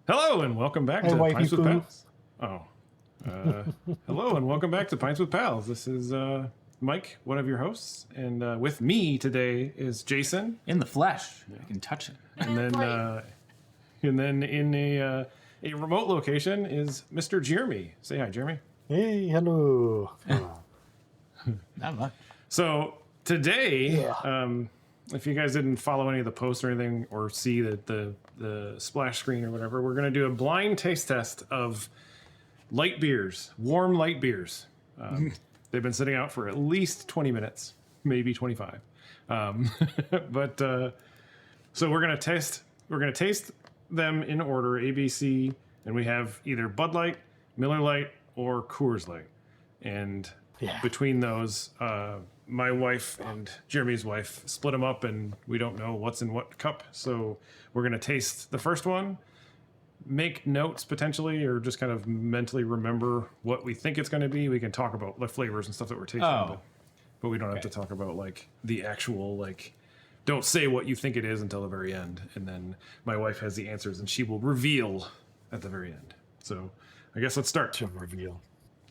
Hello and welcome back Hey, to wifey Pints with poo. Pals. Hello and welcome back to Pints with Pals. This is Mike, one of your hosts, and with me today is Jason, In the flesh. I can touch it. and then in a remote location is Mr. Jeremy. Say hi, Jeremy. Hey, hello. Not much. So today, Yeah. if you guys didn't follow any of the posts or anything, or see the splash screen or whatever, we're going to do a blind taste test of light beers, warm light beers. They've been sitting out for at least 20 minutes, maybe 25. But so we're going to taste them in order, A, B, C, and we have either Bud Light, Miller Lite, or Coors Light. And between those, my wife and Jeremy's wife split them up, and we don't know what's in what cup. So we're going to taste the first one, make notes potentially, or just kind of mentally remember what we think it's going to be. We can talk about the flavors and stuff that we're tasting, but we don't have to talk about like the actual, like, don't say what you think it is until the very end. And then my wife has the answers and she will reveal at the very end. So I guess let's start. To reveal.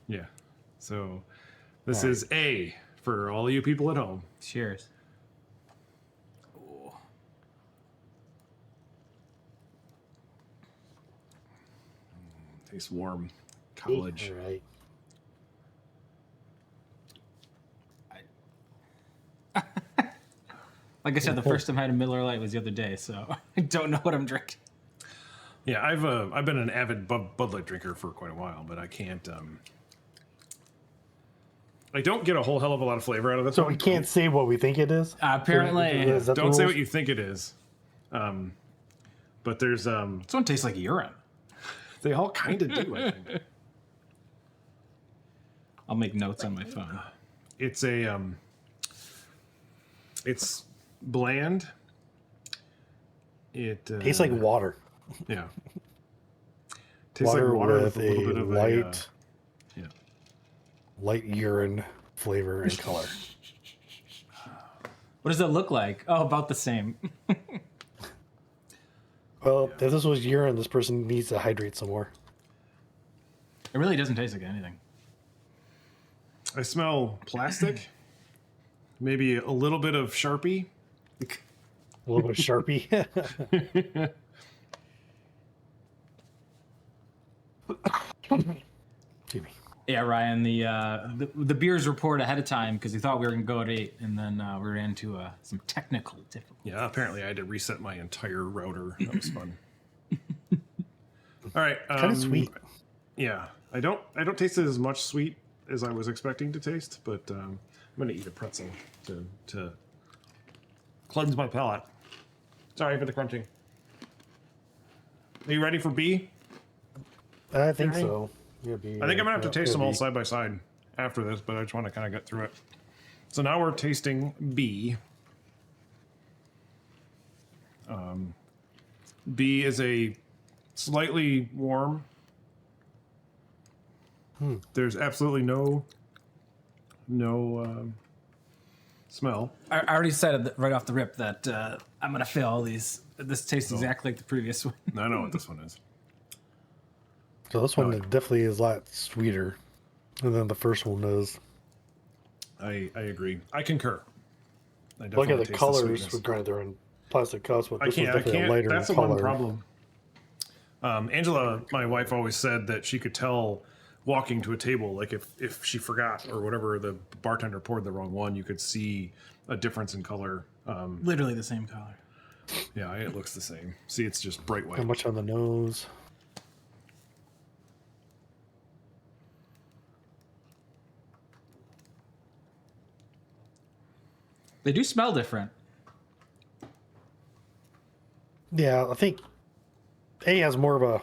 Yeah. So this is A for all of you people at home. Cheers. Tastes warm. College. All right. Like I said, the first time I had a Miller Lite was the other day, so I don't know what I'm drinking. Yeah, I've been an avid Bud Light drinker for quite a while, but I can't. I don't get a whole hell of a lot of flavor out of this. So one. we can't say what we think it is? Apparently, Is that the Don't say rules? what you think it is. But there's this one tastes like urine. they all kind of do. I think I'll make notes on my phone. it's a it's bland. It Tastes like water. yeah. Tastes Water, like water with with a little bit a of light, yeah. light urine flavor and color. What does it look like? Oh, about the same. Well, if this was urine, this person needs to hydrate some more. It really doesn't taste like anything. I smell plastic. Maybe a little bit of Sharpie. A little bit of Sharpie. Excuse me. Yeah, Ryan. The beers report ahead of time because we thought we were gonna go at 8, and then we ran into some technical difficulties. Yeah, apparently I had to reset my entire router. That was fun. All right. Kind of sweet. Yeah, I don't taste it as much sweet as I was expecting to taste, but I'm gonna eat a pretzel to cleanse my palate. Sorry for the crunching. Are you ready for B? I think Jeremy? so. I think I'm gonna have to taste them all side by side after this, but I just want to kind of get through it. So now we're tasting B. B is a slightly warm. There's absolutely no smell. I already said right off the rip that I'm gonna fail all these. This tastes exactly like the previous one. I know what this one is. So this one definitely is a lot sweeter than the first one is. I agree. I concur. I Look definitely at the taste colors. sweetness. Granted, they're in plastic cups, but I this is can't. definitely a lighter That's the color. one problem. Angela, my wife, always said that she could tell walking to a table, like if she forgot or whatever, the bartender poured the wrong one, you could see a difference in color. Literally the same color. Yeah, it looks the same. See, it's just bright white. How much on the nose? They do smell different. Yeah, I think A has more of a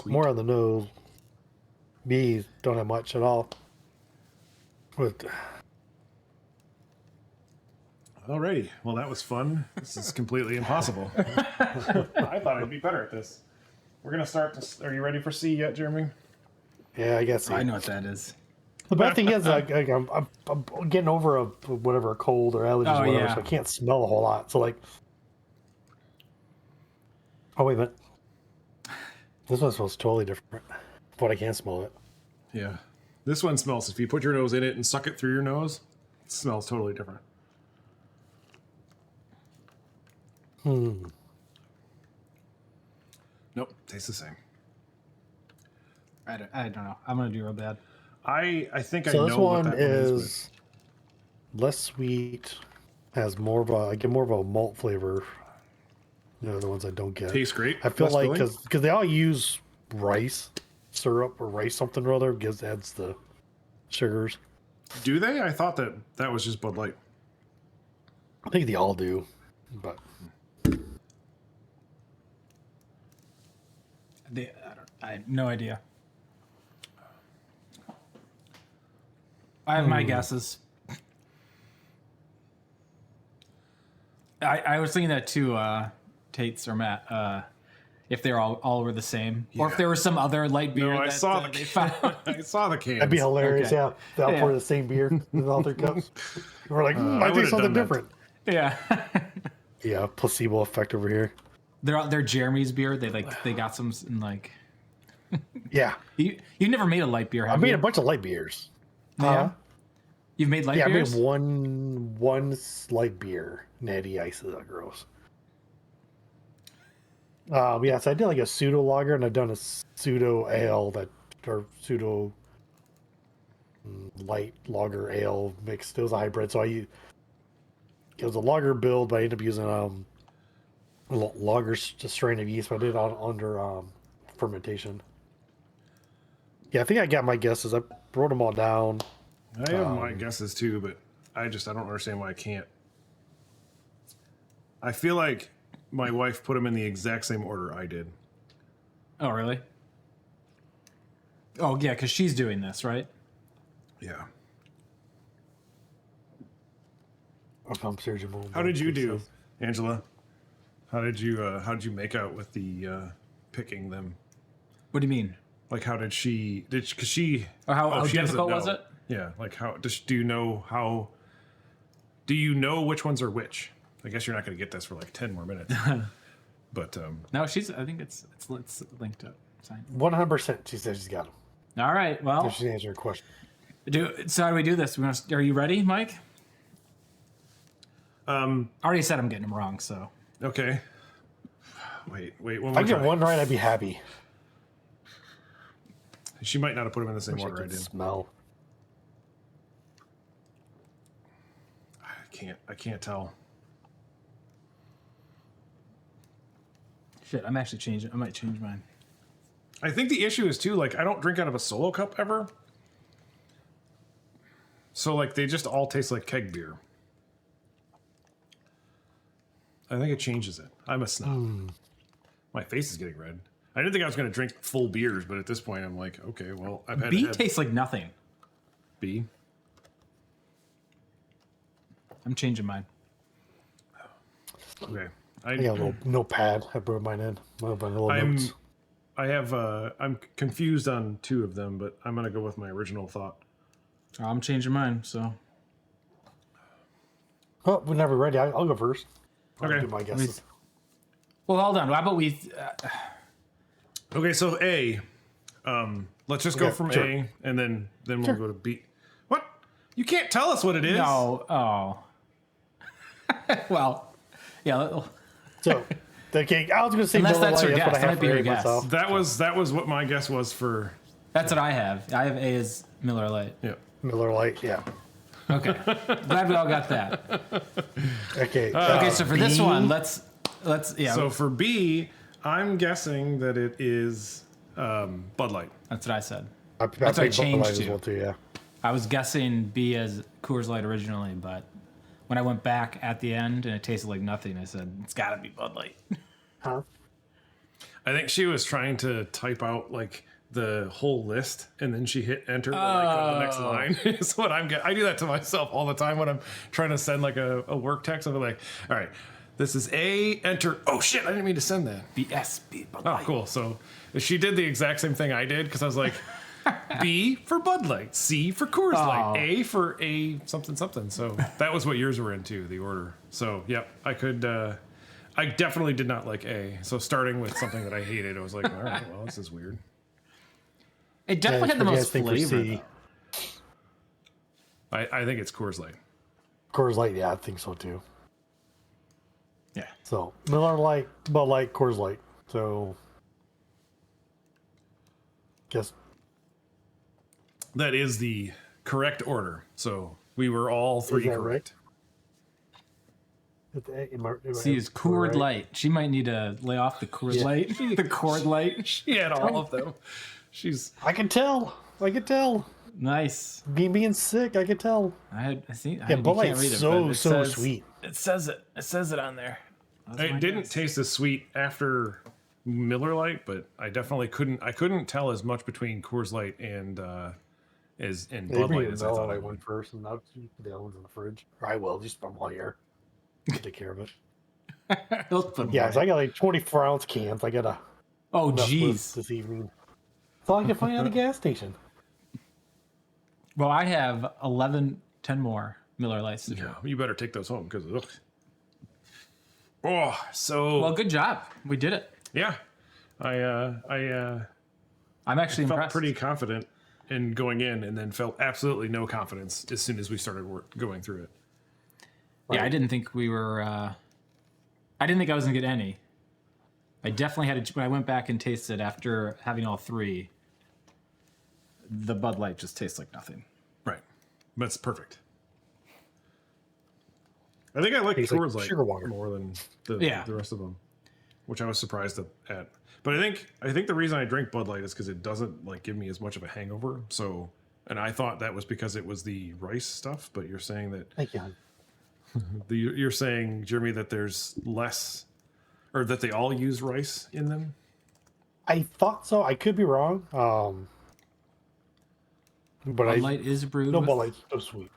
more on the nose. B don't have much at all. But Alrighty. Well, that was fun. This is completely impossible. I thought I'd be better at this. We're gonna start this. Are you ready for C yet, Jeremy? yeah, I guess. I know what that is. The bad thing is, I'm getting over a cold or allergies or whatever, yeah. so I can't smell a whole lot. So like, Oh, wait a minute. This one smells totally different. But I can't smell it. Yeah. This one smells, if you put your nose in it and suck it through your nose, it smells totally different. Nope, tastes the same. I don't know. I'm gonna do real bad. I think I So know this what one that is less sweet, has more of a, I get more of a malt flavor. The other ones I don't get. Tastes great. I feel Less like filling? because they all use rice syrup or rice something or other, adds the sugars. Do they? I thought that was just Bud Light. I think they all do, but I have no idea. I have my guesses. I was thinking that too, Tate's or Matt. If they're all were the same, or if there was some other light beer. No, I that, saw the they found. I saw the cans. that'd be hilarious. Okay. Yeah, they all Yeah. pour the same beer in all their cups. We're like, I I would've think something done that. different. Yeah, Yeah, placebo effect over here. they're Jeremy's beer. They got some in like. Yeah, You never made a light beer, have I made you? a bunch of light beers. Yeah. You've made light Yeah, beers. I made one light beer. Natty ice is gross. Yeah, so I did like a pseudo lager, and I've done a pseudo ale or pseudo light lager ale mixed. It was a hybrid, so it was a lager build, but I ended up using a lager strain of yeast. But I did it under fermentation. Yeah, I think I got my guesses. I wrote them all down. I have my guesses too, but I don't understand why I can't. I feel like my wife put them in the exact same order I did. Oh, really? Oh, yeah, because she's doing this, right? Yeah. I'm serious. How did you do, Angela? How did you make out with the picking them? What do you mean? Like, how did she? Because she? Or how she doesn't difficult was know. it? Yeah. Like, do you know how? Do you know which ones are which? I guess you're not going to get this for like 10 more minutes. But No, I think it's linked up. Sign. 100%. She says she's got them. All right. Well, She's answering your question. so how do we do this? Are you ready, Mike? I already said I'm getting them wrong, so. okay. Wait. One If more I get try. one right, I'd be happy. She might not have put them in the same Wish I order I could did. smell. I can't tell. Shit, I'm actually changing. I might change mine. I think the issue is too, like, I don't drink out of a solo cup ever. So like they just all taste like keg beer. I think it changes it. I'm a snob. My face is getting red. I didn't think I was going to drink full beers, but at this point I'm like, okay, well, I've had B to have tastes like nothing. B. I'm changing mine. Okay. I got a little notepad. I brought mine in. Notes. I'm confused on two of them, but I'm going to go with my original thought. I'm changing mine, so. Oh, whenever ready, I'll go first. I'll Okay. do my guesses. Well, hold on. How about we. Okay, so A. Let's just go Okay, from sure. A, and then we'll go to B. What? You can't tell us what it is. No. Oh. Well, yeah. So, okay, I was going to say Unless Miller that's Lite, your that's what guess. I That have might be for your A guess. myself. That was what my guess was for. That's what I have. I have A as Miller Lite. Yeah. Miller Lite, yeah. Okay. Glad we all got that. Okay. Okay, so for this B. one, let's yeah. So for B, I'm guessing that it is Bud Light. That's what I said. That's what I Bud changed Light to. as well, too, yeah. I was guessing B as Coors Light originally, but when I went back at the end and it tasted like nothing, I said it's got to be Bud Light. Huh? I think she was trying to type out like the whole list, and then she hit enter to like go to the next line. Is what I'm getting. I do that to myself all the time when I'm trying to send like a work text. I'm like, all right, this is A, enter. Oh shit, I didn't mean to send that. BS, Bud Oh, Light. cool. So she did the exact same thing I did because I was like, B for Bud Light, C for Coors Light, A for A something something. So that was what yours were into, the order. So yep, I could I definitely did not like A. So starting with something that I hated, I was like, all right, well, this is weird. It definitely had the what do you most guys think for flavor. C? Though. I think it's Coors Light. Coors Light, yeah, I think so too. Yeah. So Miller Lite, Bud Light, Coors Light. So guess That is the correct order. So we were all three that correct. See, it's Coors Light. She might need to lay off the Coors Yeah. Light. The Coors Light. She had all of them. She's I can tell. I can tell. Nice. Being sick, I can tell. I see. Yeah, Bud Light's so sweet. It says it. It says it on there. it didn't taste as sweet after Miller Lite, but I definitely couldn't tell as much between Coors Light and Bud Light as I thought I I would. went first, and now the other one's in the fridge. Or I will, just from all here. Take care of it. Let's put 'em Yeah, away. so I got like 24-ounce cans. I gotta Oh, mess with jeez. this evening. That's all I can find at the gas station. Well, I have 10 more Miller Lights to drink. Yeah, you better take those home because oh, so Well, good job. We did it. yeah, I I'm actually felt impressed. pretty confident in going in, and then felt absolutely no confidence as soon as we started going through it. Yeah, I didn't think we were. I didn't think I was gonna get any. I definitely had when I went back and tasted after having all three. The Bud Light just tastes like nothing. Right, that's perfect. I think I like Tastes like Coors Light sugar water. more than Yeah. the rest of them, which I was surprised at. But I think the reason I drink Bud Light is because it doesn't like give me as much of a hangover. So, and I thought that was because it was the rice stuff. But you're saying that Thank you. you're saying, Jeremy, that there's less, or that they all use rice in them. I thought so. I could be wrong. But Bud Light is brewed. with, Bud Light's so sweet.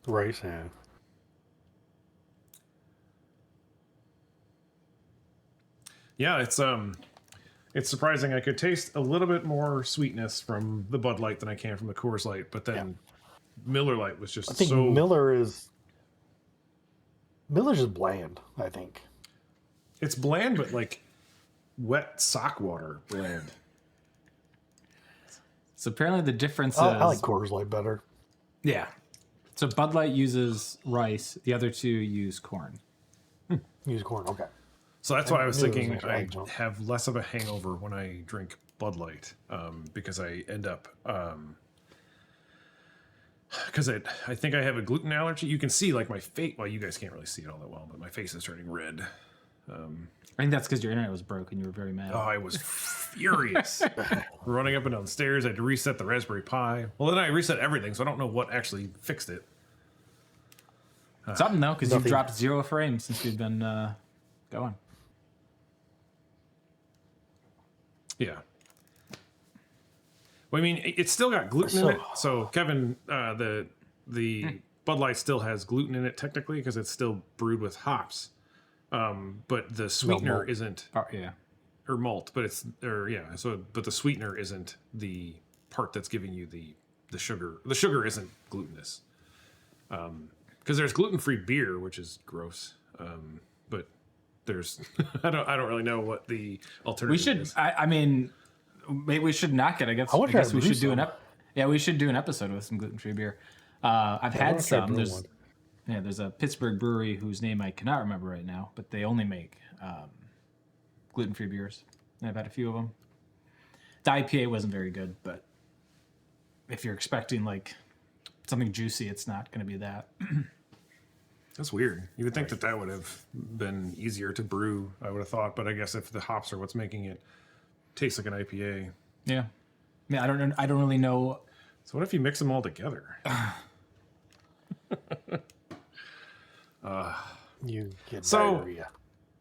Rice, yeah. Yeah, it's surprising. I could taste a little bit more sweetness from the Bud Light than I can from the Coors Light, but then Miller Light was just I think so Miller's just bland, I think. it's bland, but like wet sock water bland. So apparently the difference is. I like Coors Light better. Yeah. So Bud Light uses rice. The other two use corn. Use corn, okay. So that's why I was knew it was thinking an I extra jump. have less of a hangover when I drink Bud Light, because I end up because I think I have a gluten allergy. You can see like my face. Well, you guys can't really see it all that well, but my face is turning red. I think that's because your internet was broken. You were very mad. Oh, I was furious. Running up and down the stairs. I had to reset the Raspberry Pi. Well, then I reset everything, so I don't know what actually fixed it. Something though, because you've Nothing. dropped 0 frames since we've been going. Yeah. Well, I mean, it's still got gluten in it. So, Kevin, the Bud Light still has gluten in it technically because it's still brewed with hops. But the sweetener malt. isn't, Oh, yeah. or malt, but but the sweetener isn't the part that's giving you the sugar. The sugar isn't glutinous. Because there's gluten-free beer, which is gross. But there's, I don't really know what the alternative We should. is. I mean, maybe we should knock it. I guess. I want to guess try we to brew should do some. Yeah, we should do an episode with some gluten-free beer. I've had wanna try some. brewing There's one. there's a Pittsburgh brewery whose name I cannot remember right now, but they only make gluten-free beers. And I've had a few of them. The IPA wasn't very good, but if you're expecting like something juicy, it's not going to be that. That's weird. You would think that would have been easier to brew, I would have thought, but I guess if the hops are what's making it taste like an IPA. Yeah. I mean, I don't really know. So what if you mix them all together? You get So- diarrhea.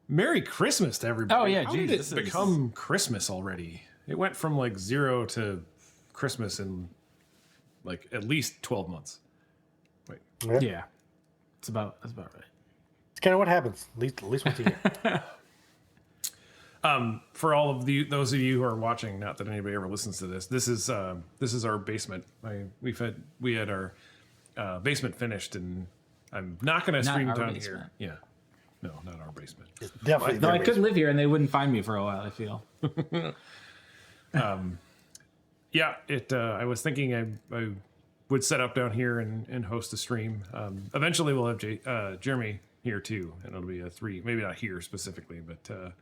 Merry Christmas to everybody. Oh, yeah, How geez, did this it is- become Christmas already? It went from like 0 to Christmas in like at least 12 months. Wait. Yeah. That's about right. It's kind of what happens, at least once a year. For all of those of you who are watching, not that anybody ever listens to this, this is our basement. We had our basement finished, and I'm not going to Not stream our down basement. here. Yeah. No, not our basement. It's definitely. Though their I could basement. live here and they wouldn't find me for a while, I feel. Yeah, I was thinking I would set up down here and host a stream. Eventually, we'll have Jeremy here too, and it'll be a 3, maybe not here specifically, but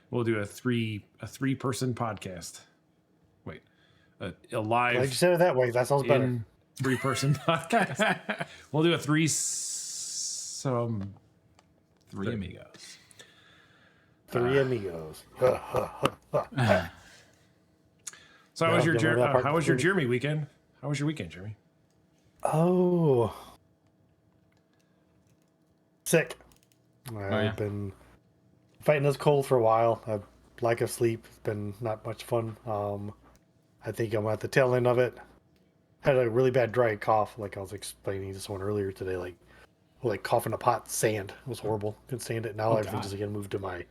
we'll do a 3-person podcast. Wait, a live. Glad you said it that way. That sounds better. 3-person podcast. We'll do a 3 Three amigos. Three amigos. So how was your remember that part how was your three. Jeremy weekend? How was your weekend, Jeremy? Oh, sick. yeah. I've been fighting this cold for a while. Lack of sleep. It's been not much fun. I think I'm at the tail end of it. Had a really bad dry cough, like I was explaining to someone earlier today. Like coughing up hot sand. It was horrible. Couldn't stand it. Now everything God. just again moved to my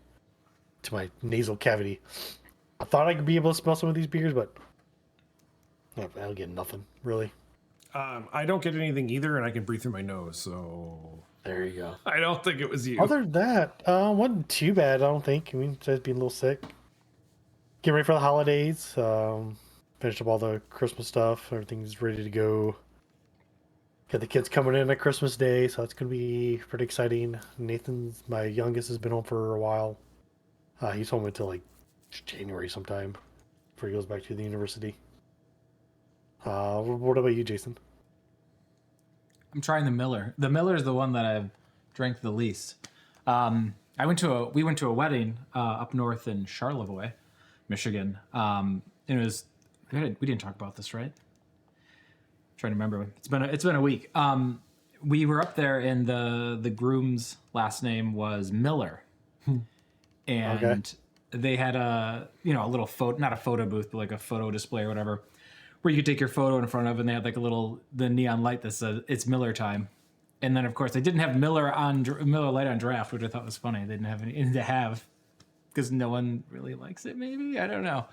nasal cavity. I thought I could be able to smell some of these beers, but I don't get nothing really. I don't get anything either, and I can breathe through my nose, so There you go. I don't think it was you. Other than that, wasn't too bad, I don't think. I mean, just being a little sick. Get ready for the holidays. Finished up all the Christmas stuff. Everything's ready to go. Got the kids coming in at Christmas Day, so that's going to be pretty exciting. Nathan's, my youngest, has been home for a while. He's home until like January sometime before he goes back to the university. What about you, Jason? I'm trying the Miller. The Miller is the one that I've drank the least. We went to a wedding up north in Charlevoix, Michigan. And it was we didn't talk about this, right? Trying to remember. It's been a week. We were up there, and the groom's last name was Miller, and they had a little photo, not a photo booth, but like a photo display or whatever, where you could take your photo in front of, and they had like the neon light that said it's Miller time. And then of course they didn't have Miller Lite on draft, which I thought was funny. They didn't have any to have because no one really likes it. Maybe, I don't know.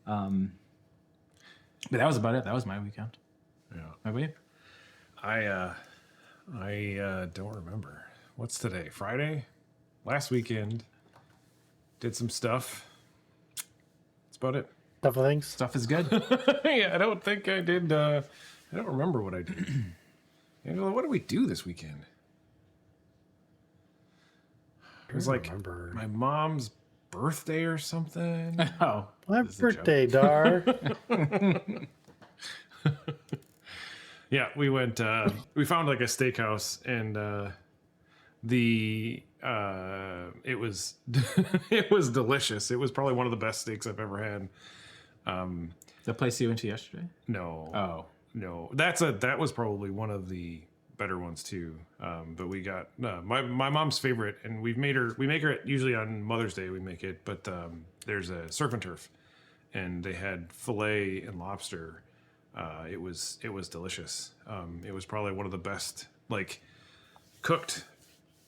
But that was about it. That was my weekend. Yeah. Have we? I don't remember. What's today? Friday? Last weekend. Did some stuff. That's about it. Couple things. Stuff is good. Yeah, I don't think I did. I don't remember what I did. Angela, what did we do this weekend? It was like remember. my mom's birthday or something. Oh, My This is a joke. birthday, Dar. Yeah, we went. We found like a steakhouse, and it was it was delicious. It was probably one of the best steaks I've ever had. the place you went to yesterday. No, Oh, no, that was probably one of the better ones too. But we got my mom's favorite, and we make her usually on Mother's Day. We make it, but there's a surf and turf, and they had filet and lobster. It was delicious. It was probably one of the best, like, cooked.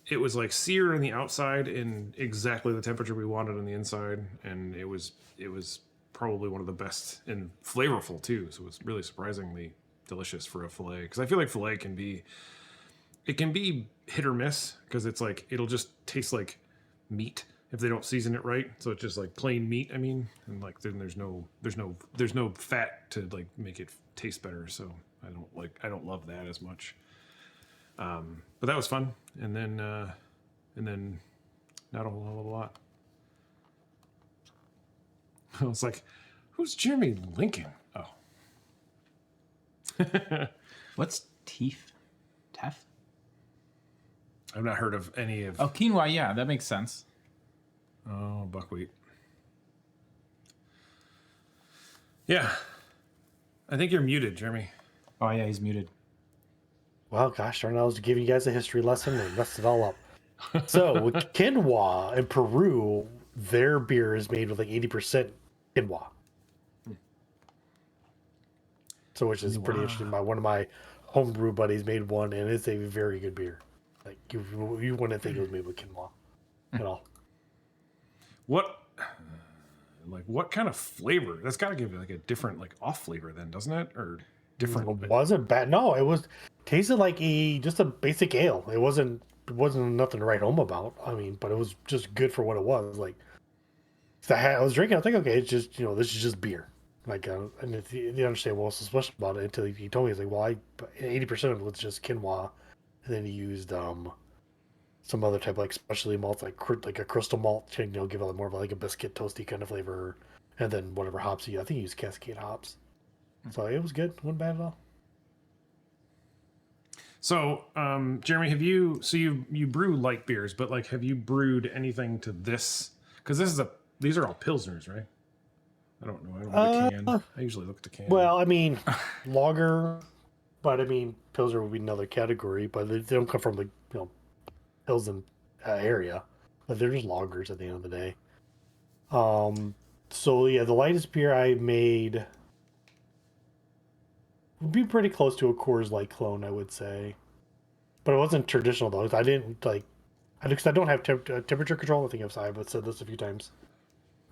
It was like seared on the outside in exactly the temperature we wanted on the inside, and it was probably one of the best and flavorful too. So it was really surprisingly delicious for a filet, because I feel like filet can be hit or miss, because it's like it'll just taste like meat if they don't season it right. So it's just like plain meat. I mean, and like then there's no fat to like make it taste better. So I don't love that as much. But that was fun. And then not a whole lot. I was like, who's Jeremy Lincoln? Oh. what's teef? Teff? I've not heard of any of. Oh, quinoa. Yeah, that makes sense. Oh, buckwheat. Yeah. I think you're muted, Jeremy. Oh yeah, he's muted. Well, gosh darn it, I was giving you guys a history lesson and messed it all up. So, with quinoa in Peru, their beer is made with like 80% quinoa. So, which is pretty interesting. One of my homebrew buddies made one, and it's a very good beer. Like, you wouldn't think it was made with quinoa at all. What kind of flavor? That's got to give it like a different, like, off flavor then, doesn't it? Or different. It wasn't bad. No, it was tasted like just a basic ale. It wasn't nothing to write home about. I mean, but it was just good for what it was. Like, I was drinking. I was like, okay, it's just this is just beer. Like, and if you didn't understand what was so special about it until he told me. He's like, well, 80% of it was just quinoa, and then he used some other type of like specialty malts, like a crystal malt, to give it more of like a biscuit toasty kind of flavor, and then whatever hops I think he used Cascade hops. So it was good. Wasn't bad at all. So, Jeremy, have you you brew light beers, but like have you brewed anything to this? Because these are all pilsners, right? I don't know. I don't know the can. I usually look at the can. Well, I mean, lager, but I mean, pilsner would be another category, but they don't come from the Pilsen area. But they're just lagers at the end of the day. So yeah, the lightest beer I made would be pretty close to a Coors Light clone, I would say. But it wasn't traditional though. I didn't because I don't have temperature control. I think I've said this a few times.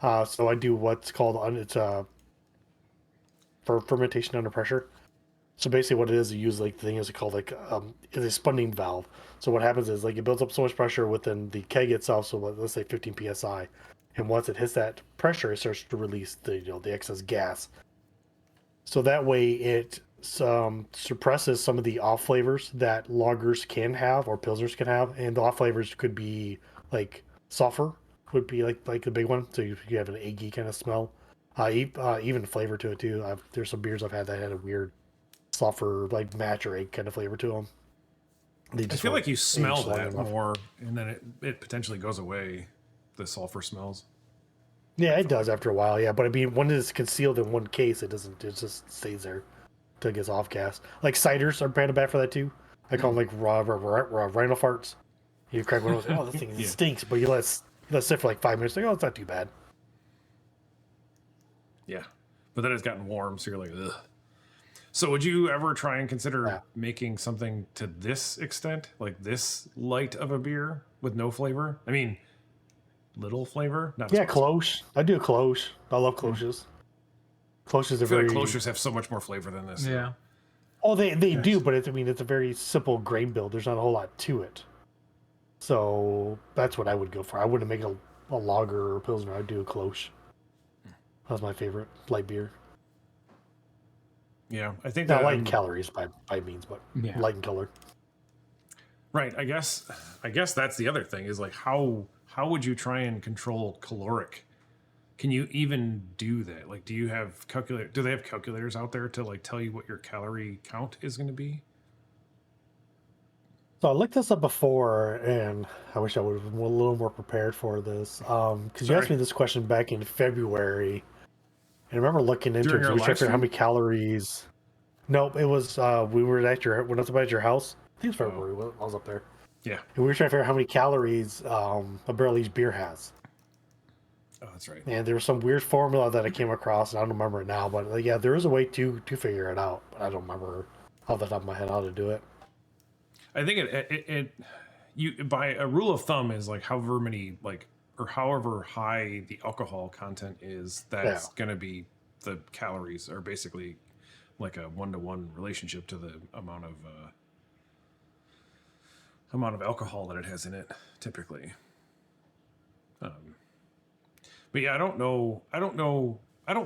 So I do what's called for fermentation under pressure. So basically, what it is, you use like the thing is called is a spunning valve. So what happens is like it builds up so much pressure within the keg itself. So let's say 15 psi, and once it hits that pressure, it starts to release the excess gas. So that way it suppresses some of the off flavors that lagers can have or pilsners can have, and the off flavors could be like sulfur would be like the big one. So you have an eggy kind of smell, even flavor to it too. There's some beers I've had that had a weird sulfur like match or egg kind of flavor to them. I feel like you smell that more, and then it potentially goes away. The sulfur smells. Yeah, it does after a while. Yeah, but I mean, when it's concealed in one case, it doesn't. It just stays there until it gets off gas. Like ciders are kind of bad for that too. I call them like raw rhino farts. You crack one of those. Oh, this thing stinks, but you let it sit for like 5 minutes. Like, oh, it's not too bad. Yeah, but then it's gotten warm, so you're like, ugh. So would you ever try and consider making something to this extent, like this light of a beer with no flavor? I mean, little flavor. Not cloche. I do a cloche. I love cloches. Cloches are I feel very. like cloches have so much more flavor than this. Yeah. Oh, they do, but it's a very simple grain build. There's not a whole lot to it. So that's what I would go for. I wouldn't make a lager or a pilsner. I'd do a cloche. That's my favorite light beer. Yeah, I think not that light in calories by means, but light in color. Right. I guess that's the other thing is like how would you try and control caloric? Can you even do that? Like, do you have do they have calculators out there to like tell you what your calorie count is going to be? So I looked this up before, and I wish I would have been a little more prepared for this. Because you asked me this question back in February, and I remember looking into it. We were trying to figure out how many calories. Nope, it was when I was at your house. I think it was February. I was up there. Yeah. And we were trying to figure out how many calories a barrel aged beer has. Oh, that's right. And there was some weird formula that I came across, and I don't remember it now. But yeah, there is a way to figure it out, but I don't remember off the top of my head how to do it. I think you by a rule of thumb is like however many or however high the alcohol content is, that's going to be the calories are basically like a 1-to-1 relationship to the amount of alcohol that it has in it typically. But yeah, I don't know. I don't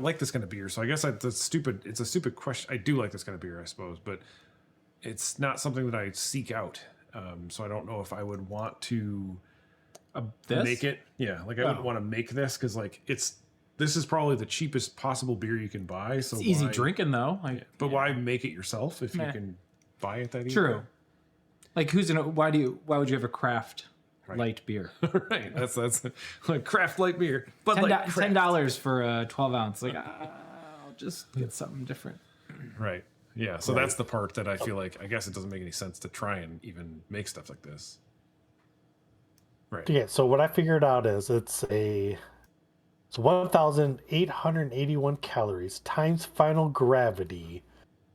like this kind of beer, so I guess it's a stupid question. I do like this kind of beer, I suppose, but it's not something that I seek out. So I don't know if I would want to make it. Yeah, like I wouldn't want to make this because like this is probably the cheapest possible beer you can buy. So it's easy drinking though. But why make it yourself if you can buy it that easy? True. Like why would you have a craft light beer? Right. That's like craft light beer. But $10 for a 12 ounce. Like I'll just get something different. Right. Yeah. So that's the part that I feel like I guess it doesn't make any sense to try and even make stuff like this. Right. Yeah. So what I figured out is it's 1,881 calories times final gravity.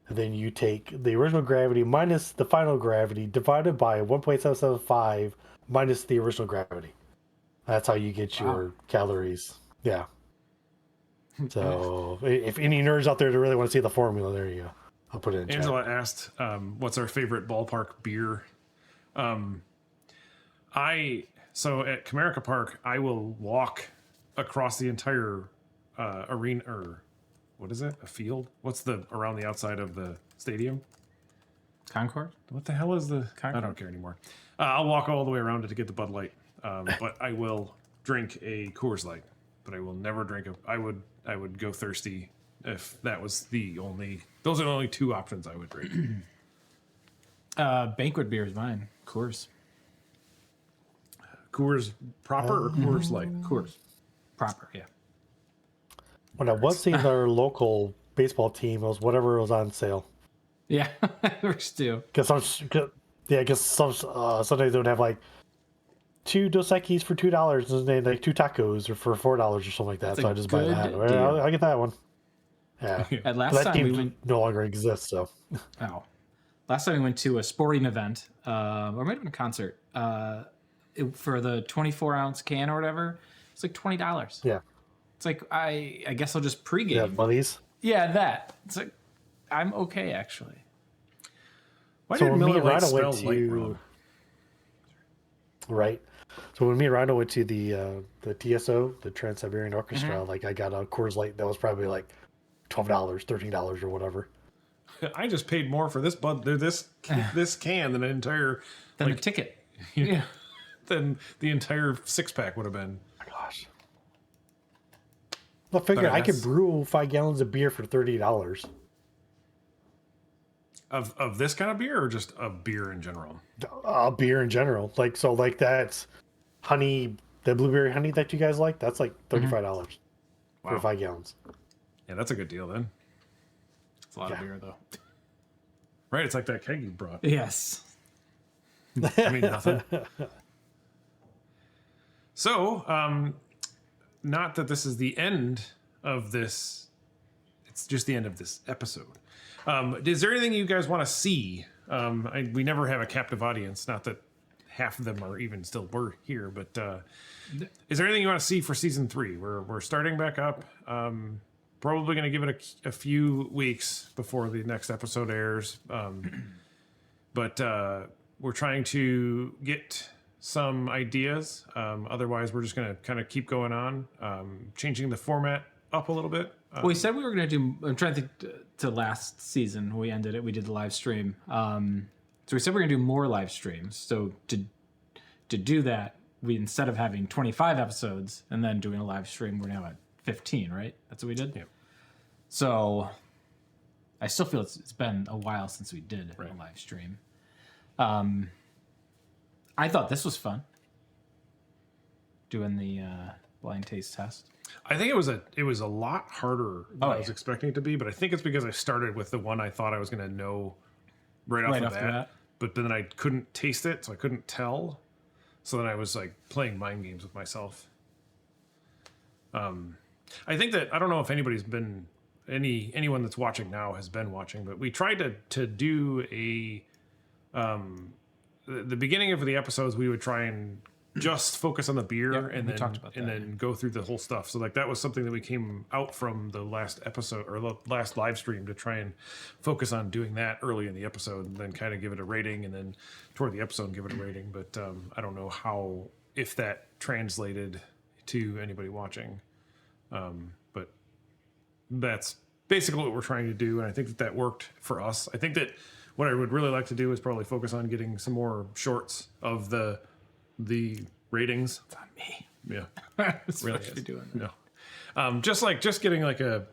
And then you take the original gravity minus the final gravity divided by 1.775 minus the original gravity. That's how you get your calories. Yeah. So if any nerds out there that really want to see the formula, there you go. I'll put it in Angela asked, what's our favorite ballpark beer? So at Comerica Park, I will walk across the entire arena, or what is it? A field? What's around the outside of the stadium? Concord? What the hell is the? Concord? I don't care anymore. I'll walk all the way around it to get the Bud Light, but I will drink a Coors Light. But I will never drink I would go thirsty if that was the only. Those are the only two options I would drink. Banquet beer is mine. Coors. Coors proper or Coors Light? Coors. Proper, yeah. When I was seeing our local baseball team, it was whatever was on sale. Yeah, ours too. Because some Sundays they would have like 2 Dos Equis for $2, and then like 2 tacos or for $4 or something like that. That's so a I just buy good that. deal. I get that one. Yeah. At But last that time team we went. no longer exists. So Last time we went to a sporting event, or might have been a concert, for the 24-ounce can or whatever. It's like $20. yeah, It's like I guess I'll just pregame. yeah, buddies. Yeah, that. It's like I'm okay actually. Why So did when me Miller and Lite Rhino spell went light to wrong? So when me and Rhino went to the TSO, the Trans Siberian Orchestra, like I got a Coors Light that was probably like $12, $13 or whatever. I just paid more for this this can than an entire Then the ticket. Yeah. than the entire 6-pack would have been. My gosh. I figured I could brew 5 gallons of beer for $30. Of this kind of beer or just of beer in general? Beer in general. Like that's honey, the blueberry honey that you guys like, that's like $35 for Wow. 5 gallons. Yeah, that's a good deal then. It's a lot of beer though. Right, it's like that keg you brought. Yes. I mean, nothing. So, not that this is the end of this. It's just the end of this episode. Is there anything you guys want to see? We never have a captive audience. Not that half of them are even still here, but is there anything you want to see for season 3? We're starting back up. Probably going to give it a few weeks before the next episode airs. But we're trying to get some ideas. Otherwise, we're just going to kind of keep going on, changing the format up a little bit. Well, we said we were going to do. I'm trying to think to last season when we ended it. We did the live stream. So we said we're going to do more live streams. So to do that, we instead of having 25 episodes and then doing a live stream, we're now at 15. Right? That's what we did. Yeah. So I still feel it's been a while since we did a live stream. I thought this was fun. Doing the blind taste test. I think it was a lot harder than I was expecting it to be, but I think it's because I started with the one I thought I was going to know right off the bat. But then I couldn't taste it, so I couldn't tell. So then I was like playing mind games with myself. I think that I don't know if anybody's been anyone that's watching now has been watching, but we tried to do a the beginning of the episodes we would try and just focus on the beer and then talked about that, then go through the whole stuff. So like that was something that we came out from the last episode or the last live stream to try and focus on doing that early in the episode and then kind of give it a rating and then toward the episode give it a rating. But I don't know if that translated to anybody watching. But that's basically what we're trying to do. And I think that worked for us. I think that what I would really like to do is probably focus on getting some more shorts of the ratings. It's on me. Yeah. It's Really supposed to be is. doing that. No. Just getting like a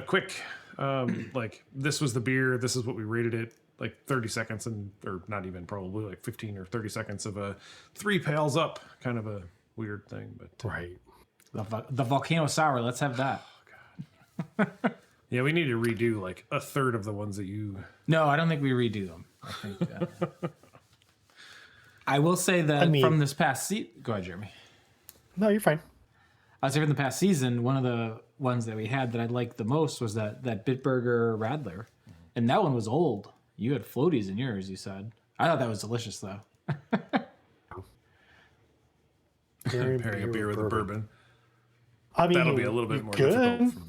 quick, like this was the beer. This is what we rated it. Like 30 seconds or not even probably like 15 or 30 seconds of a 3 pails up kind of a weird thing, but Right. The volcano sour. Let's have that. yeah, we need to redo like a third of the ones that you. No, I don't think we redo them. I think. I will say that from this past season. Go ahead, Jeremy. No, you're fine. I was saying from the past season, one of the ones that we had that I liked the most was that Bitburger Radler, and that one was old. You had floaties in yours. You said. I thought that was delicious though. Pairing a beer with a bourbon. I mean, That'll be a little bit more good. difficult.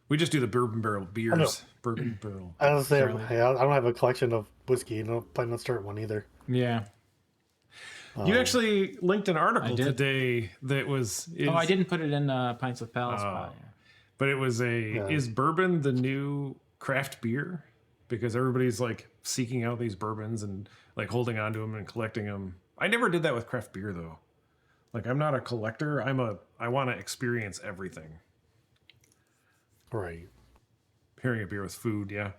We just do the bourbon barrel beers bourbon barrel. I don't say Charlie. hey, I don't have a collection of whiskey. And I don't plan on starting one either. Yeah. You actually linked an article did. today that was. I didn't put it in Pints with Pals. But it was is bourbon the new craft beer? Because everybody's like seeking out these bourbons and like holding on to them and collecting them. I never did that with craft beer though. Like I'm not a collector. I want to experience everything. Right. Pairing a beer with food, yeah.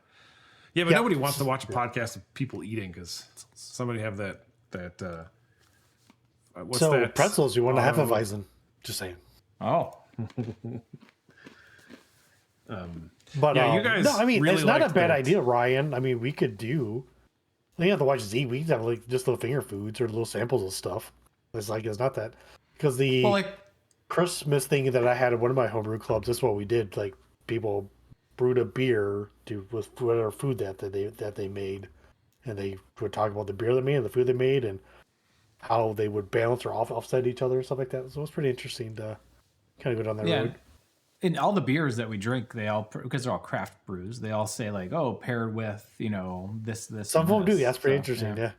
Yeah, but nobody wants to watch a podcast of people eating because somebody have that what's So that? pretzels, you want to have a Weizen. Just saying. Oh. But Yeah, you guys no, I mean, really it's not a liked bad that. idea, Ryan. I mean, we could do. You don't have to watch Z. We could have like just little finger foods or little samples of stuff. It's not that because the Christmas thing that I had at one of my homebrew clubs. That's what we did. Like people brewed a beer with whatever food that they made, and they would talk about the beer they made and the food they made and how they would balance or offset each other and stuff like that. So it was pretty interesting to kind of go down that road. In all the beers that we drink, they all, because they're all craft brews, they all say like, "Oh, paired with this." Some of them do. this. Yeah, that's pretty So, interesting. Yeah.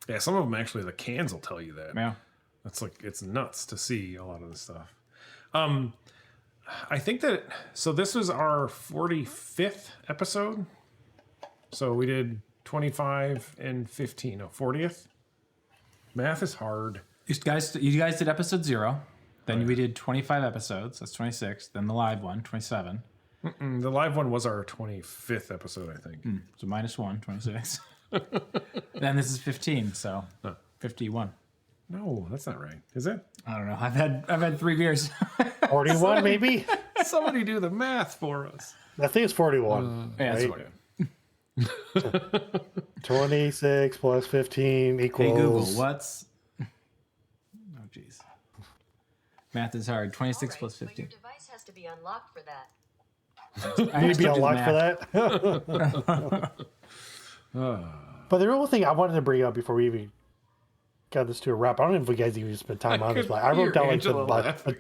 Yeah, some of them actually the cans will tell you that. Yeah. That's like it's nuts to see a lot of this stuff. I think that so this was our 45th episode. So we did 25 and 15. No, 40th. Math is hard. You guys did episode 0. Then we did 25 episodes. That's 26. Then the live one, 27. The live one was our 25th episode, I think. So -1, 26. Then this is 15. So 51. No, that's not right. Is it? I don't know. I've had 3 beers. 41 maybe. Somebody do the math for us. I think it's 41. Yeah, that's right? what- 26 plus 15 equals. Hey Google, what's? Oh jeez. Math is hard. 26 Alright, plus but 15. your device has to be unlocked for that. I You'd have be to do unlocked for math. that. But the real thing I wanted to bring up before we even got this to a wrap, I don't know if you guys even spent time on this, but I wrote down like the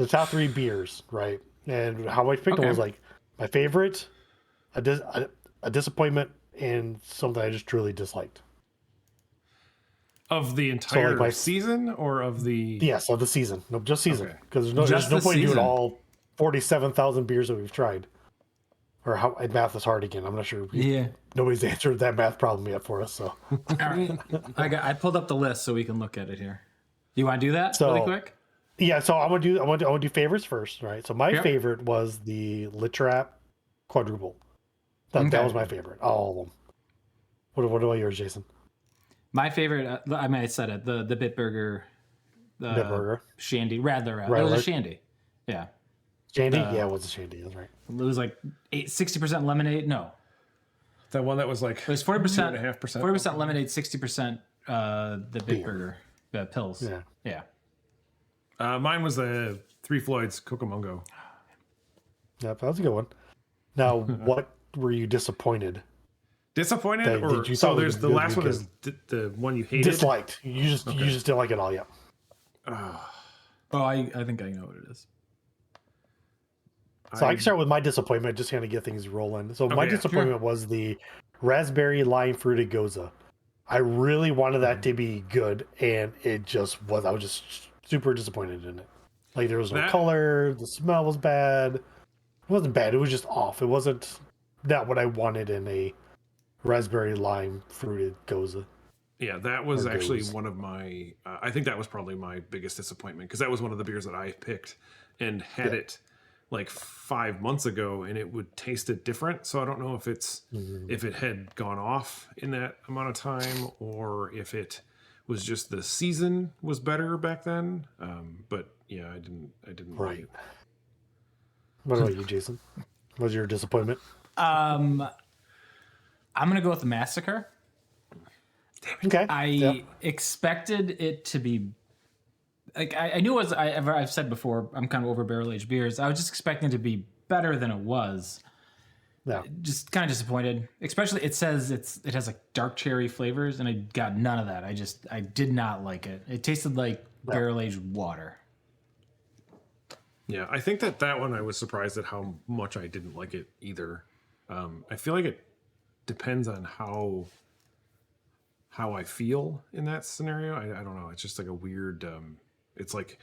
top three beers, right? And how I picked them was like my favorite, a disappointment, and something I just truly disliked. Of the entire my- season or of the Yes, of the season. No, just season. Okay. Because Just there's no the point in doing season. all 47,000 beers that we've tried. Or how math is hard again. I'm not sure. Yeah. Nobody's answered that math problem yet for us. So All right. I pulled up the list so we can look at it here. You want to do that So- really quick? yeah, so I want to do favorites first, right? So my Yep. favorite was the Litrap quadruple. That Okay. was my favorite. All of them. What about yours, Jason? My favorite. I mean, I said it. The Bitburger. The Bitburger. Shandy. Radler. It was Radler. a Shandy. Yeah. Shandy? Yeah, it was a Shandy. That's right. It was like 60% lemonade. No, that one that was like it was 40%. 2.5%. 40% lemonade, 60% the Bitburger pills. Yeah. Yeah. Mine was the Three Floyds Cucamonga. Yep, that was a good one. Now, what were you disappointed? Disappointed, That- or that you so thought there's was the good last one because- is the one you hated. Disliked. You just didn't like it all. Yeah. Oh, I think I know what it is. So I can start with my disappointment, just kind of get things rolling. So my yeah, disappointment was the raspberry lime fruited goza. I really wanted that to be good, and it just was. I was just super disappointed in it. Like there was no That- color, the smell was bad. It wasn't bad. It was just off. It wasn't not what I wanted in a raspberry lime fruited goza. Yeah, that was Or actually goes. one of my. I think that was probably my biggest disappointment because that was one of the beers that I picked and had it like 5 months ago, and it would taste it different. So I don't know if it's if it had gone off in that amount of time or if it was just the season was better back then. But yeah, I didn't like Right. it. What about you, Jason? What was your disappointment? I'm gonna go with the Massacre. Okay. I expected it to be like I knew it was. I've said before. I'm kind of over barrel aged beers. I was just expecting it to be better than it was. Yeah. Just kind of disappointed. Especially it says it has like dark cherry flavors, and I got none of that. I did not like it. It tasted like barrel aged water. Yeah, I think that one I was surprised at how much I didn't like it either. I feel like it depends on how I feel in that scenario. I don't know. It's just like a weird. It's like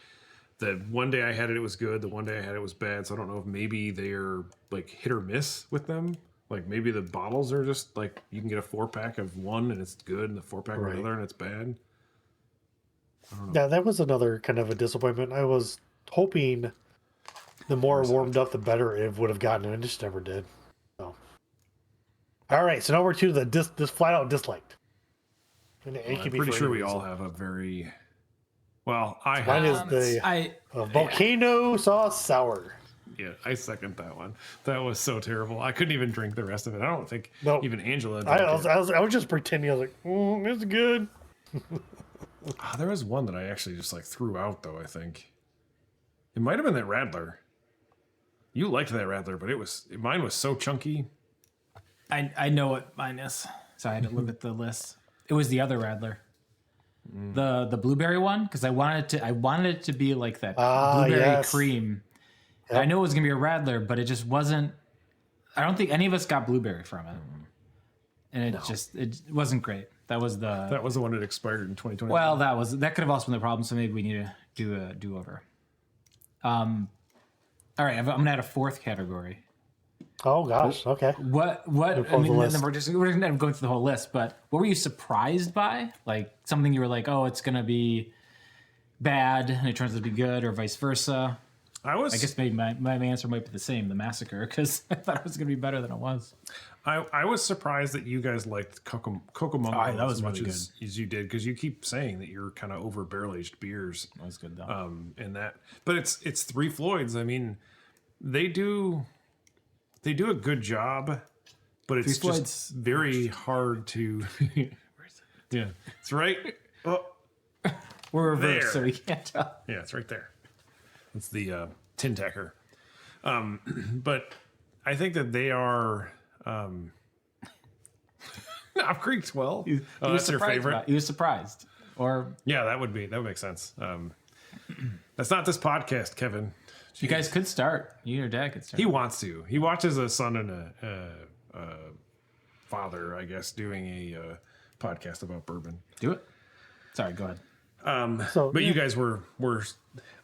the one day I had it, it was good. The one day I had it was bad. So I don't know if maybe they're like hit or miss with them. Like maybe the bottles are just like you can get a 4-pack of one and it's good, and the 4-pack of another and it's bad. Yeah, that was another kind of a disappointment. I was hoping the more warmed up, the better it would have gotten, and it just never did. So. All right, so now we're to the this flat out disliked. And it I'm can be pretty for sure any we all reason. have a very well. I Mine have, is the volcano sauce sour. yeah, I second that one. That was so terrible. I couldn't even drink the rest of it. I don't think even Angela. I was just pretending. I was like, it's good. There was one that I actually just like threw out though. I think it might have been that Radler. You liked that Radler, but mine was so chunky. I know what mine is, so I had to look at the list. It was the other Radler, the blueberry one, because I wanted it to be like that blueberry cream. Yep. I know it was gonna be a Radler, but it just wasn't. I don't think any of us got blueberry from it, and it wasn't great. That was the one that expired in 2020. Well, that could have also been the problem. So maybe we need to do a do over. All right, I'm gonna add a fourth category. Oh gosh, okay. What? I mean, then we're gonna go through the whole list. But what were you surprised by? Like something you were like, oh, it's gonna be bad, and it turns out to be good, or vice versa. I guess maybe my answer might be the same, the massacre, because I thought it was gonna be better than it was. I was surprised that you guys liked Cocomongo that was as much really as you did, because you keep saying that you're kind of over barrel aged beers. That was good though. But it's Three Floyds. I mean, they do a good job, but it's just very hard to. Yeah, it's right. Oh, we're reversed, so we can't tell. Yeah, it's right there. It's the tin tacker. But I think that they are. Knob Creek 12. That's your favorite. He was surprised, or yeah, that would make sense. That's not this podcast, Kevin. Jeez. You guys could start. You and your dad could start. He wants to. He watches a son and a father, I guess, doing a podcast about bourbon. Do it. Sorry, go ahead. But you guys were.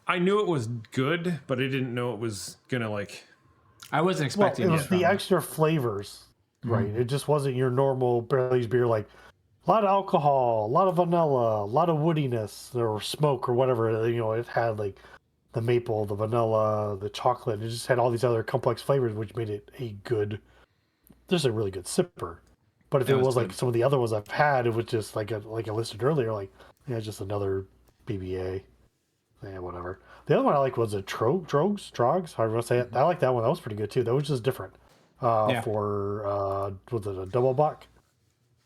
I knew it was good, but I didn't know it was gonna like. I wasn't expecting. It was the extra flavors, right? It just wasn't your normal barrel aged beer. Like a lot of alcohol, a lot of vanilla, a lot of woodiness or smoke or whatever. You know, it had like the maple, the vanilla, the chocolate. It just had all these other complex flavors, which made it just a really good sipper. But if it was like some of the other ones I've had, it was just like I listed earlier, like just another BBA. Yeah, whatever. The other one I liked was a Trogs, however you want to say it. I like that one. That was pretty good too. That was just different. For was it a double buck?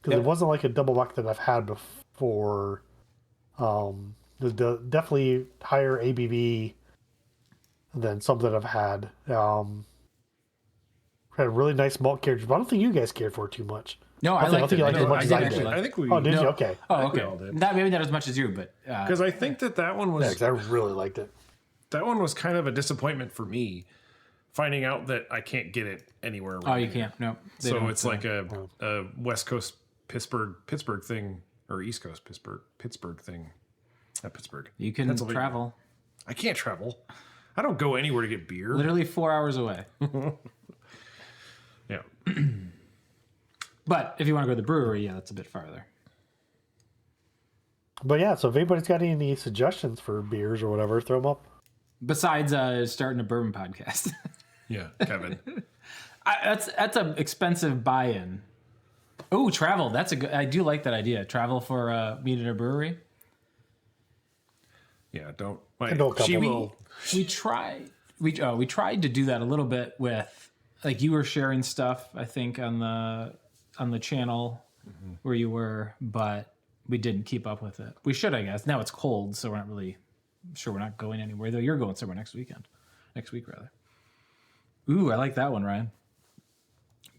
Because it wasn't like a double buck that I've had before. Definitely higher ABV than something I've had. Had a really nice malt character, but I don't think you guys cared for it too much. No, I think you liked it as much as I did. I think we. Oh, did you? Okay. Oh, okay. Maybe not as much as you, but because I think that one was. Yeah, 'cause I really liked it. That one was kind of a disappointment for me, finding out that I can't get it anywhere. Oh, you can't. No. So it's like a West Coast Pittsburgh thing, or East Coast Pittsburgh thing. Not Pittsburgh. You can travel. I can't travel. I don't go anywhere to get beer. Literally 4 hours away. Yeah. But if you want to go to the brewery, that's a bit farther. But yeah, so if anybody's got any suggestions for beers or whatever, throw them up. Besides starting a bourbon podcast. Yeah, Kevin. That's an expensive buy-in. Oh, travel. That's a good. I do like that idea. Travel for meet at a brewery. Yeah, don't. We tried to do that a little bit with, like, you were sharing stuff, I think, on the channel where you were, but we didn't keep up with it. We should, I guess. Now it's cold, so we're not really sure we're not going anywhere. Though you're going somewhere next week, rather. Ooh, I like that one, Ryan.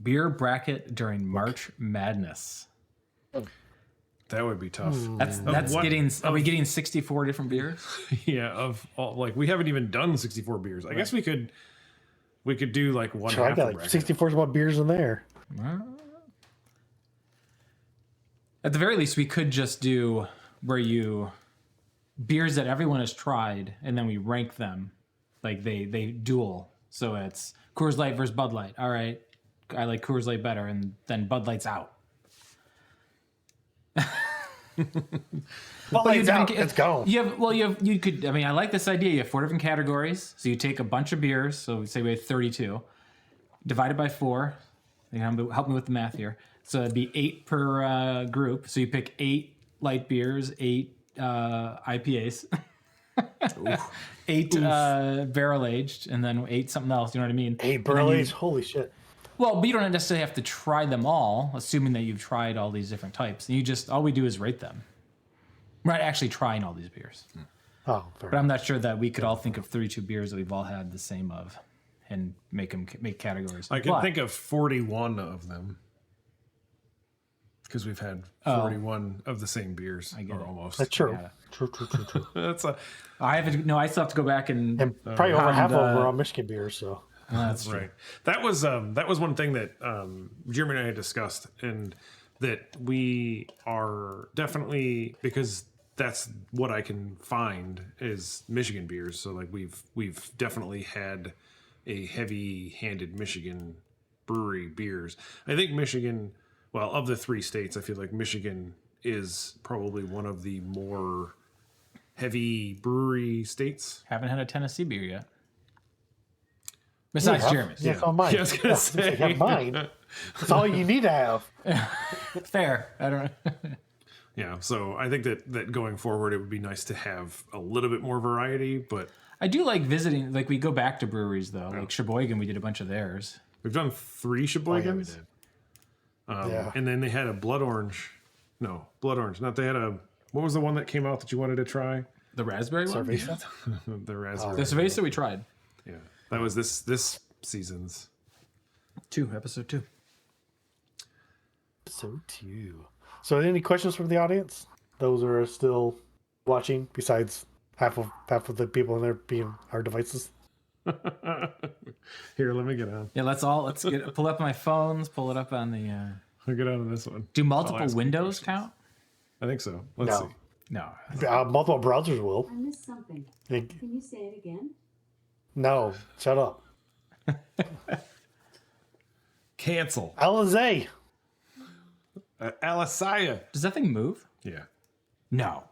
Beer bracket during March Madness. That would be tough. That's what- getting. Are we getting 64 different beers? Yeah, of all, like we haven't even done 64 beers. I guess we could do like one I half got a like bracket. 64 some beers in there. At the very least, we could just do where beers that everyone has tried, and then we rank them, like they duel. So it's Coors Light versus Bud Light. All right, I like Coors Light better, and then Bud Light's out. Well, it's out. It's gone. You could. I mean, I like this idea. You have 4 different categories, so you take a bunch of beers. So say we have 32, divided by 4. You know, help me with the math here. So it'd be 8 per group. So you pick 8 light beers, 8 IPAs, 8 barrel aged, and then 8 something else. You know what I mean? 8 barrel aged. Holy shit. Well, but you don't necessarily have to try them all, assuming that you've tried all these different types. You just all we do is rate them. We're not actually trying all these beers. Oh, fair. But I'm not sure that we could all think of 32 beers that we've all had the same of, and make categories. I can But think of 41 of them because we've had 41 of the same beers, get or it. almost. That's true. Yeah. True. That's a I haven't. No, I still have to go back and. And probably over half pound, of them are on Michigan beers, so. That's true. right. That was one thing that Jeremy and I had discussed, and that we are definitely, because that's what I can find is Michigan beers. So like we've definitely had a heavy-handed Michigan brewery beers. I think Michigan, well, of the 3 states, I feel like Michigan is probably one of the more heavy brewery states. Haven't had a Tennessee beer yet. Besides Jeremy's. Yeah, it's on mine. Yeah, I was gonna say. You have mine. That's all you need to have. Fair. I don't know. Yeah, so I think that going forward, it would be nice to have a little bit more variety, but I do like visiting. Like we go back to breweries though. Like Sheboygan, we did a bunch of theirs. we've done 3 Sheboygans. Yeah. And then they had a blood orange. No, blood orange. Not they had a. What was the one that came out that you wanted to try? The raspberry one. Cerveza? The raspberry. The cerveza we tried. Yeah, that was this season's. Episode 2. So 2. So any questions from the audience? Those are still watching, besides half of the people in there being our devices. Here, let me get on. Yeah, let's pull up my phones. Pull it up on the. I'll get on to this one. Do I'll multiple ask you windows questions. count? I think so. Let's No. see. No. Multiple browsers will. I missed something. They- Can you say it again? No, shut up. Cancel. Alizé. Alisaya. Does that thing move? Yeah, No.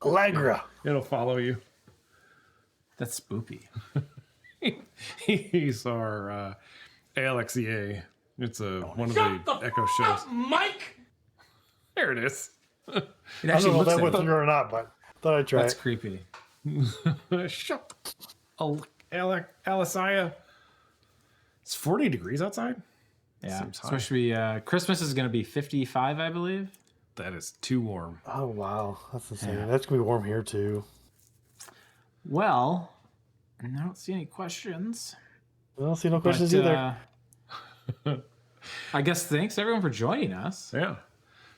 Allegra. it'll follow you. That's spoopy. He's our ALXEA. It's one of the Echo shows. Mike. There it is. It I don't actually know if looks that like went through or not, but thought I'd try That's it. creepy. Shut Alisaya. It's 40 degrees outside. Yeah. Seems high. Supposed to be Christmas is going to be 55, I believe. That is too warm. Oh, wow. That's insane. That's going to be warm here, too. Well, I don't see any questions. I don't see no questions But, either. I guess thanks everyone for joining us. Yeah.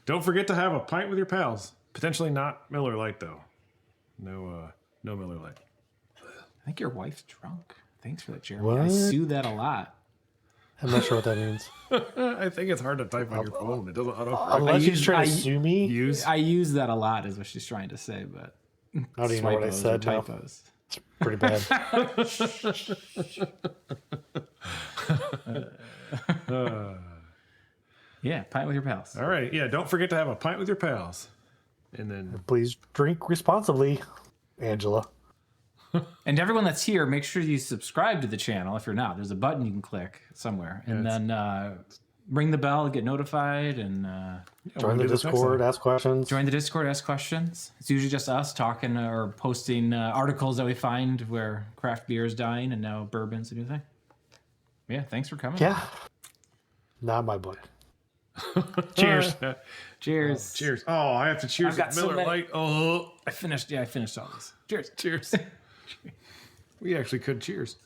Don't forget to have a pint with your pals. Potentially not Miller Lite though. No Miller Lite. I think your wife's drunk. Thanks for that, Jeremy. What? I sue that a lot. I'm not sure what that means. I think it's hard to type on your phone. It doesn't auto. Unless she's trying to sue me. Use. I use that a lot, is what she's trying to say, but I don't even know what I typos are said now. typos. It's pretty bad. Yeah, pint with your pals. All right. Yeah. Don't forget to have a pint with your pals. And then Please drink responsibly, Angela. And everyone that's here, make sure you subscribe to the channel. If you're not, there's a button you can click somewhere, and then ring the bell, get notified, and Join the do this next Discord, time. ask questions. join the Discord, ask questions. It's usually just us talking or posting articles that we find where craft beer is dying and now bourbon's a new thing. Yeah, thanks for coming. Yeah. Not my book. Cheers. Cheers. cheers. Oh, I have to cheers I've got at so Miller many- Lite. Oh, I finished all these. Cheers. cheers. We actually could cheers.